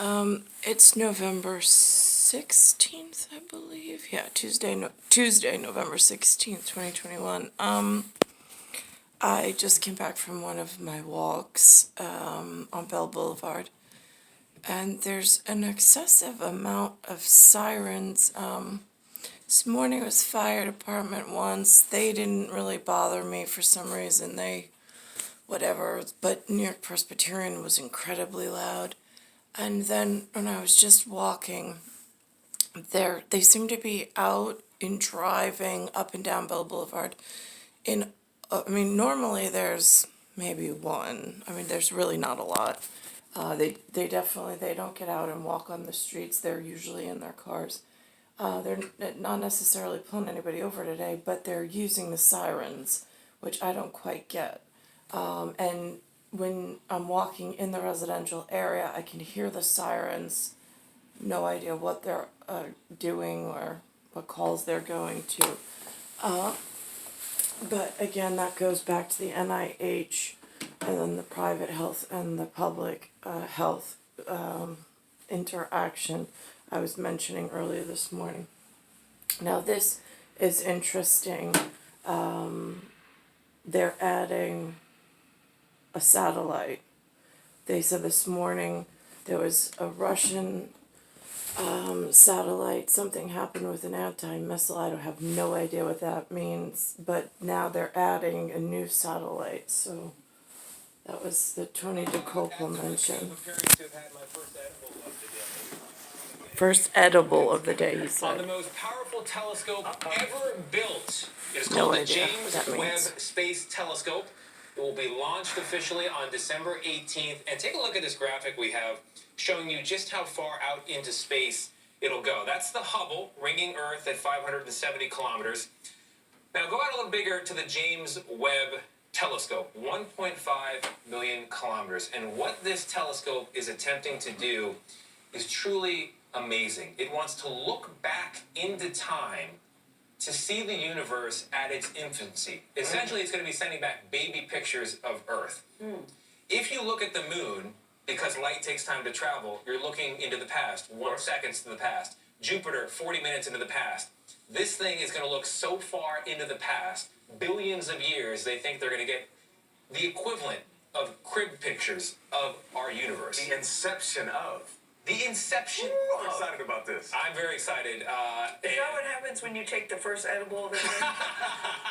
It's November 16th, I believe. Yeah, Tuesday, November 16th, 2021. I just came back from one of my walks on Bell Boulevard, and there's an excessive amount of sirens. This morning was fire department once. They didn't really bother me for some reason. Whatever, but New York Presbyterian was incredibly loud. And then when I was just walking, they seem to be out in driving up and down Bell Boulevard. Normally there's maybe one. There's really not a lot. They definitely, they don't get out and walk on the streets. They're usually in their cars. They're not necessarily pulling anybody over today, but they're using the sirens, which I don't quite get. And when I'm walking in the residential area, I can hear the sirens. No idea what they're doing or what calls they're going to. But again, that goes back to the NIH and then the private health and the public health interaction I was mentioning earlier this morning. Now this is interesting. They're adding a satellite. They said this morning there was a Russian satellite. Something happened with an anti-missile. I don't have no idea what that means. But now they're adding a new satellite. So that was the Tony Nicole mention. First edible of the day, he said. On the most powerful telescope ever built. It is called the James Webb Space Telescope. It will be launched officially on December 18th. And take a look at this graphic we have showing you just how far out into space it'll go. That's the Hubble, ringing Earth at 570 kilometers. Now go out a little bigger to the James Webb Telescope, 1.5 million kilometers. And what this telescope is attempting to do is truly amazing. It wants to look back into time to see the universe at its infancy. Essentially, it's going to be sending back baby pictures of Earth. If you look at the moon, because light takes time to travel, you're looking into the past, 1 second to the past. Jupiter, 40 minutes into the past. This thing is going to look so far into the past, billions of years, they think they're going to get the equivalent of crib pictures of our universe. The inception of. The inception. I'm excited about this. I'm very excited. Is that what happens when you take the first edible of the day?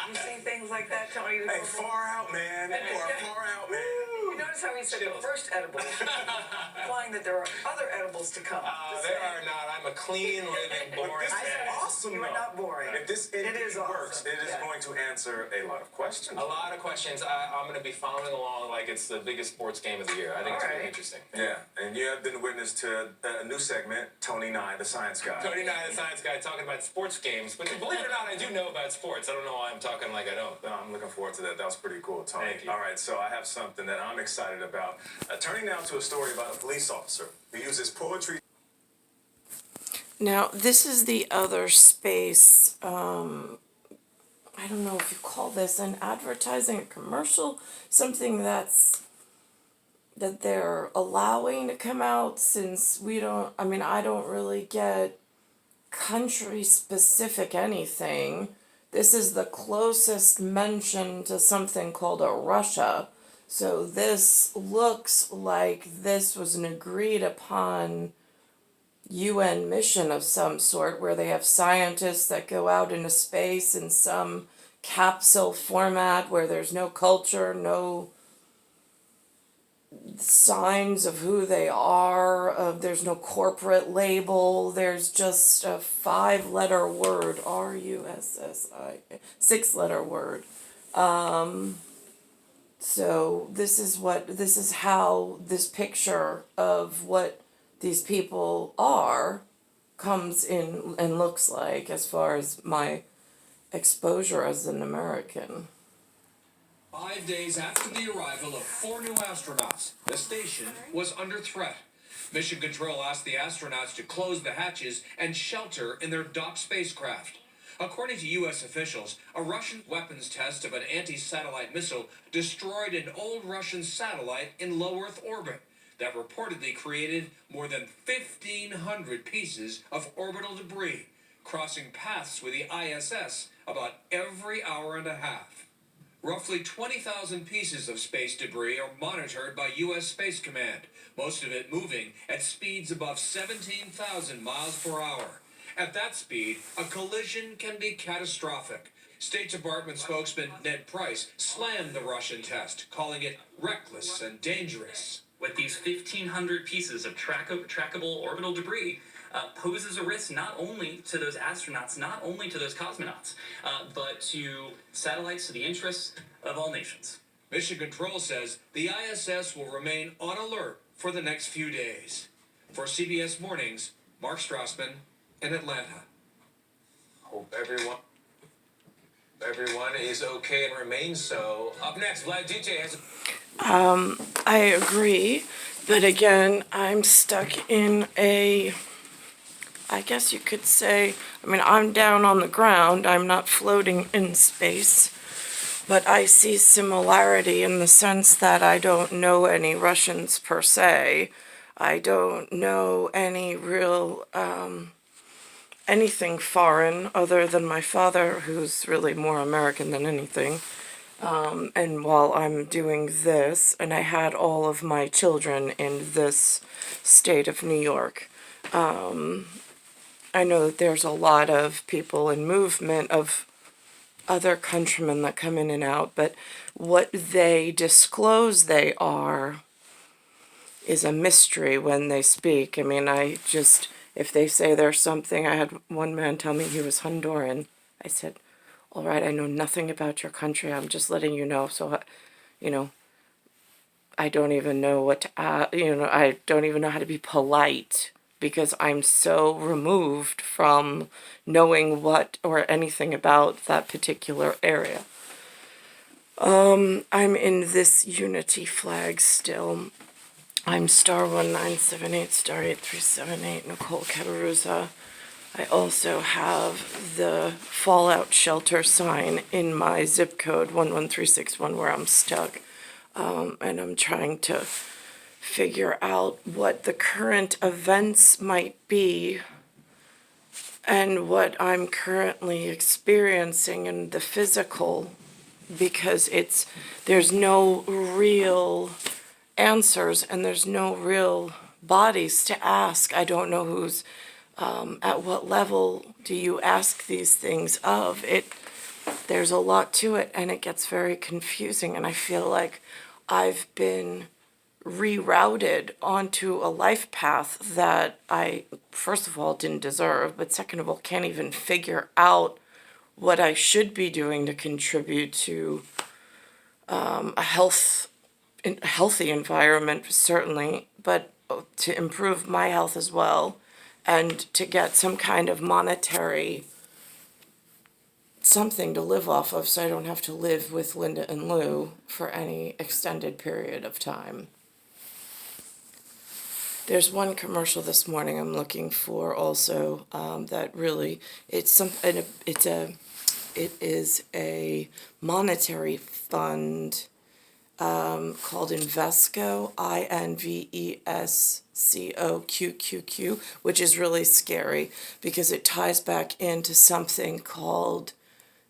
You see things like that, Tony? Hey, far out, man. You are far out, man. You notice how he said the first edible, implying that there are other edibles to come. There are not. I'm a clean, living, boring This is man. awesome, You are though. not boring. If this It is works, awesome. it is going to answer a lot of questions. A lot of questions. I'm going to be following along like it's the biggest sports game of the year. I think it's really interesting. Yeah, and you have been witness to a new segment, Tony Nye, the science guy. Tony Nye, the science guy, talking about sports games. But believe it or not, I do know about sports. I don't know why I'm talking like I don't. No, I'm looking forward to that. That was pretty cool, Tony. Thank you. All right, so I have something that I'm excited about. Turning now to a story about a police officer who uses poetry. Now, this is the other space. I don't know if you call this an advertising, a commercial, something that they're allowing to come out, since I don't really get country specific anything. This is the closest mention to something called a Russia. So this looks like this was an agreed upon UN mission of some sort, where they have scientists that go out into space in some capsule format where there's no culture, no signs of who they are, there's no corporate label, there's just a 5-letter word, RUSSI, 6-letter word. So this is how this picture of what these people are comes in and looks like, as far as my exposure as an American. 5 days after the arrival of 4 new astronauts, the station was under threat. Mission Control asked the astronauts to close the hatches and shelter in their docked spacecraft. According to U.S. officials, a Russian weapons test of an anti-satellite missile destroyed an old Russian satellite in low Earth orbit. that reportedly created more than 1,500 pieces of orbital debris, crossing paths with the ISS about every hour and a half. Roughly 20,000 pieces of space debris are monitored by U.S. Space Command, most of it moving at speeds above 17,000 miles per hour. At that speed, a collision can be catastrophic. State Department spokesman Ned Price slammed the Russian test, calling it reckless and dangerous. With these 1,500 pieces of trackable orbital debris, poses a risk not only to those astronauts, not only to those cosmonauts, but to satellites, to the interests of all nations. Mission Control says the ISS will remain on alert for the next few days. For CBS Mornings, Mark Strassman in Atlanta. Hope everyone is okay and remains so. Up next, Vlad DJ has I agree, but again, I'm stuck in I guess you could say, I'm down on the ground, I'm not floating in space, but I see similarity in the sense that I don't know any Russians per se. I don't know any real, anything foreign other than my father, who's really more American than anything. And while I'm doing this, and I had all of my children in this state of New York, I know that there's a lot of people in movement of other countrymen that come in and out, but what they disclose they are is a mystery when they speak. If they say there's something, I had one man tell me he was Honduran. I said, all right, I know nothing about your country, I'm just letting you know, so, I don't even know what to I don't even know how to be polite, because I'm so removed from knowing what or anything about that particular area. I'm in this unity flag still. I'm star 1978, star 8378, Nicole, Cattaruzza. I also have the fallout shelter sign in my zip code 11361 where I'm stuck. And I'm trying to figure out what the current events might be and what I'm currently experiencing in the physical, because there's no real answers and there's no real bodies to ask. I don't know who's at what level do you ask these things of. There's a lot to it, and it gets very confusing, and I feel like I've been rerouted onto a life path that I, first of all, didn't deserve, but second of all, can't even figure out what I should be doing to contribute to a healthy environment, certainly, but to improve my health as well, and to get some kind of monetary something to live off of, so I don't have to live with Linda and Lou for any extended period of time. There's one commercial this morning I'm looking for also, that really, it is a monetary fund called Invesco, Invesco Qqq, which is really scary because it ties back into something called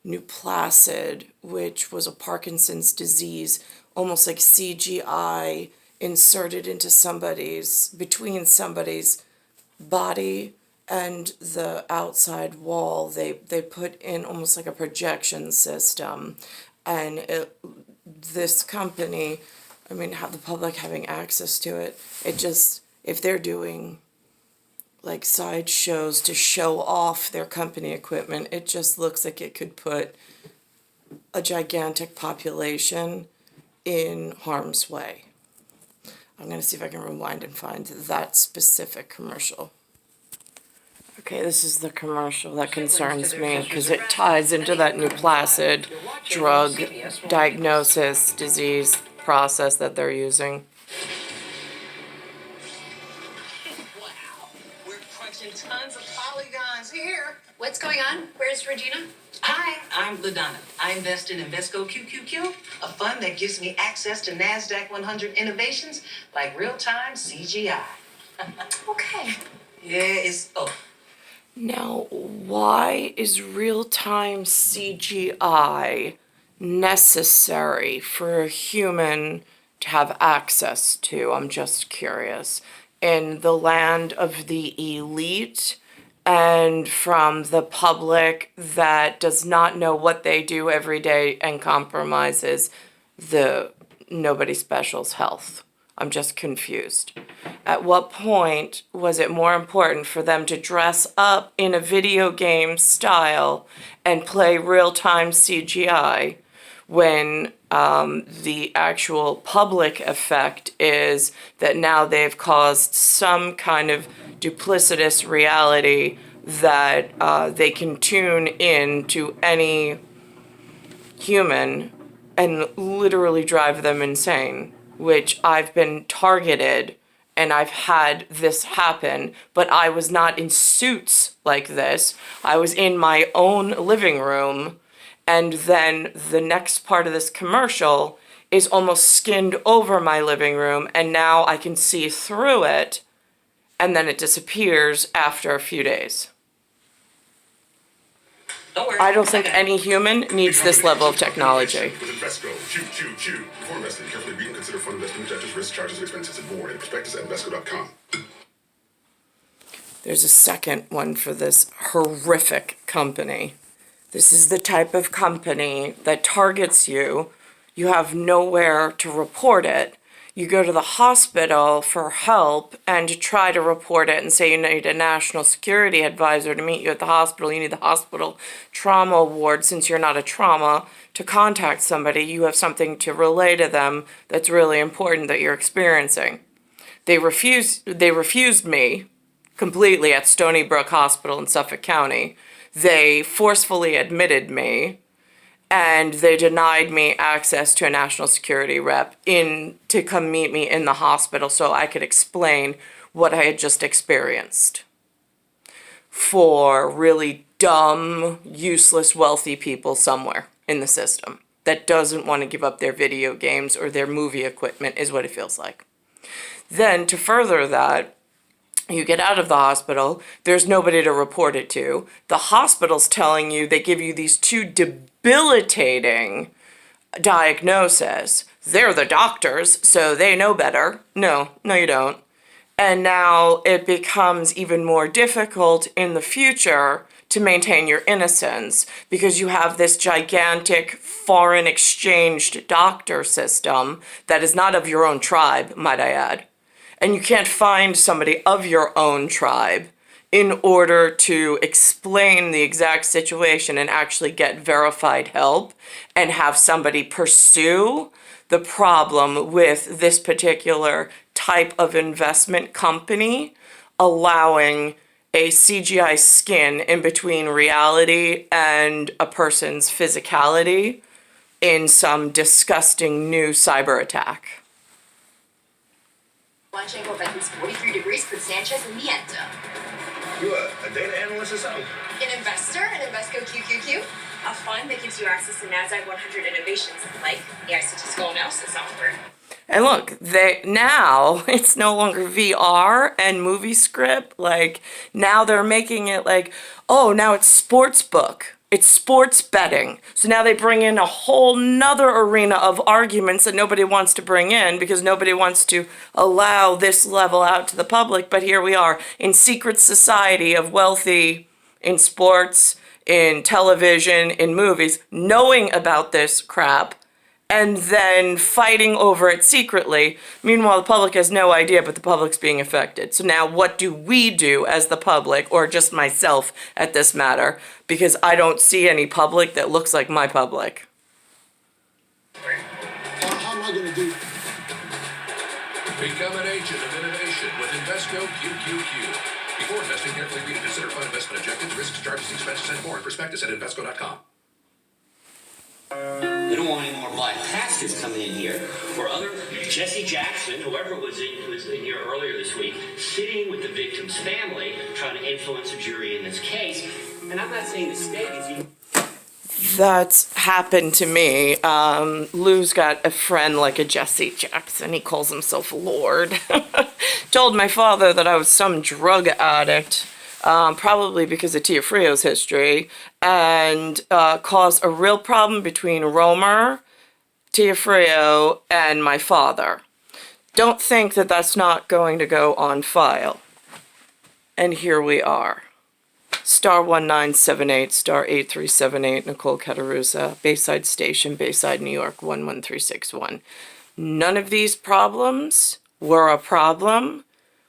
New Placid, which was a Parkinson's disease, almost like CGI inserted into between somebody's body and the outside wall. They put in almost like a projection system, and this company, have the public having access to it, if they're doing like side shows to show off their company equipment, it just looks like it could put a gigantic population in harm's way. I'm going to see if I can rewind and find that specific commercial. Okay, this is the commercial that concerns me because it ties into that New Placid drug diagnosis disease process that they're using. Wow, we're crunching tons of polygons here. What's going on? Where's Regina? Hi, I'm LaDonna. I invest in Invesco Qqq, a fund that gives me access to NASDAQ 100 innovations like real-time CGI. Okay. Yeah, it's... Oh, Now, why is real-time CGI necessary for a human to have access to? I'm just curious. In the land of the elite and from the public that does not know what they do every day and compromises the nobody special's health. I'm just confused. At what point was it more important for them to dress up in a video game style and play real-time CGI when the actual public effect is that now they've caused some kind of duplicitous reality that they can tune in to any human and literally drive them insane, which I've been targeted and I've had this happen, but I was not in suits like this. I was in my own living room, and then the next part of this commercial is almost skinned over my living room, and now I can see through it, and then it disappears after a few days. don't worry. I don't think any human needs this level of technology. With Invesco Qqq. Before investing, carefully read and consider fund investment objectives, risks, charges, expenses, and more in the prospectus at Invesco.com. There's a second one for this horrific company. This is the type of company that targets you. You have nowhere to report it. You go to the hospital for help and try to report it and say you need a national security advisor to meet you at the hospital. You need the hospital trauma ward, since you're not a trauma, to contact somebody. You have something to relay to them that's really important that you're experiencing. They refused me completely at Stony Brook Hospital in Suffolk County. They forcefully admitted me, and they denied me access to a national security rep to come meet me in the hospital so I could explain what I had just experienced. For really dumb, useless, wealthy people somewhere in the system that doesn't want to give up their video games or their movie equipment is what it feels like. Then to further that, you get out of the hospital, there's nobody to report it to. The hospital's telling you, they give you these two debilitating diagnoses. They're the doctors, so they know better. No, you don't. And now it becomes even more difficult in the future to maintain your innocence because you have this gigantic foreign exchanged doctor system that is not of your own tribe, might I add. And you can't find somebody of your own tribe in order to explain the exact situation and actually get verified help and have somebody pursue the problem with this particular type of investment company, allowing a CGI skin in between reality and a person's physicality in some disgusting new cyber attack. Launching over at least 43 degrees, put Sanchez in the end zone. You a data analyst or something? An investor in Invesco Qqq, a fund that gives you access to NASDAQ 100 innovations like AI statistical analysis software. And look, now it's no longer VR and movie script. Like, now they're making it like, oh, now it's sports book. It's sports betting. So now they bring in a whole nother arena of arguments that nobody wants to bring in because nobody wants to allow this level out to the public. But here we are in secret society of wealthy in sports, in television, in movies, knowing about this crap and then fighting over it secretly. Meanwhile, the public has no idea, but the public's being affected. So now what do we do as the public, or just myself at this matter? Because I don't see any public that looks like my public. How am I going to do? Become an agent of innovation with Invesco Qqq. Before investing, carefully read and consider fund investment objectives, risks, charges, expenses, and more in prospectus at Invesco.com. They don't want any more black pastors coming in here, or other Jesse Jackson, whoever was in here earlier this week, sitting with the victims. victim's family trying to influence a jury in this case. And I'm not saying the state is even... That's happened to me. Lou's got a friend like a Jesse Jackson. He calls himself Lord. Told my father that I was some drug addict, probably because of Tia Frio's history, and caused a real problem between Romer, Tia Frio, and my father. Don't think that that's not going to go on file. And here we are. Star 1978, star 8378, Nicole Cattaruzza, Bayside Station, Bayside, New York, 11361. None of these problems were a problem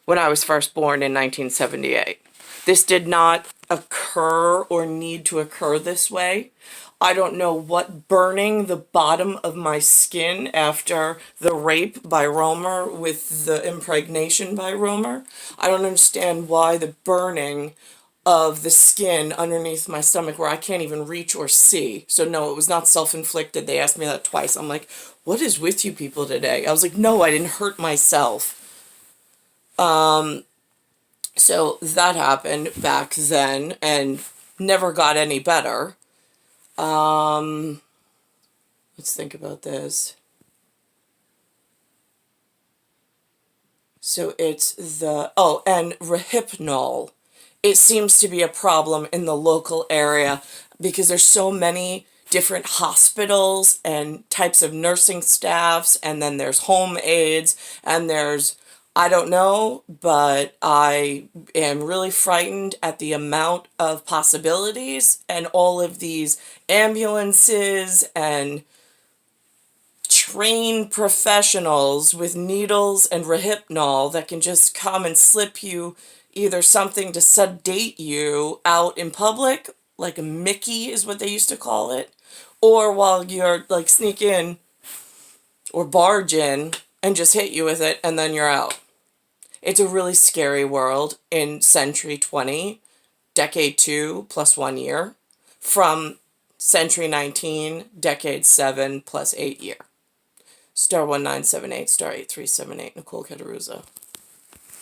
when I was first born in 1978. This did not occur or need to occur this way. I don't know what burning the bottom of my skin after the rape by Romer with the impregnation by Romer. I don't understand why the burning of the skin underneath my stomach where I can't even reach or see. So no, it was not self-inflicted. They asked me that twice. I'm like, what is with you people today? I was like, no, I didn't hurt myself. So that happened back then and never got any better. Let's think about this. So it's the, oh, and Rohypnol. It seems to be a problem in the local area because there's so many different hospitals and types of nursing staffs, and then there's home aides, and there's, I don't know, but I am really frightened at the amount of possibilities and all of these ambulances and trained professionals with needles and Rohypnol that can just come and slip you either something to sedate you out in public, like a Mickey is what they used to call it, or while you're like sneak in or barge in and just hit you with it and then you're out. It's a really scary world in century 20, decade 2 plus 1 year, from century 19, decade 7 plus 8 year. Star 1978, star 8378, Nicole Cattaruzza.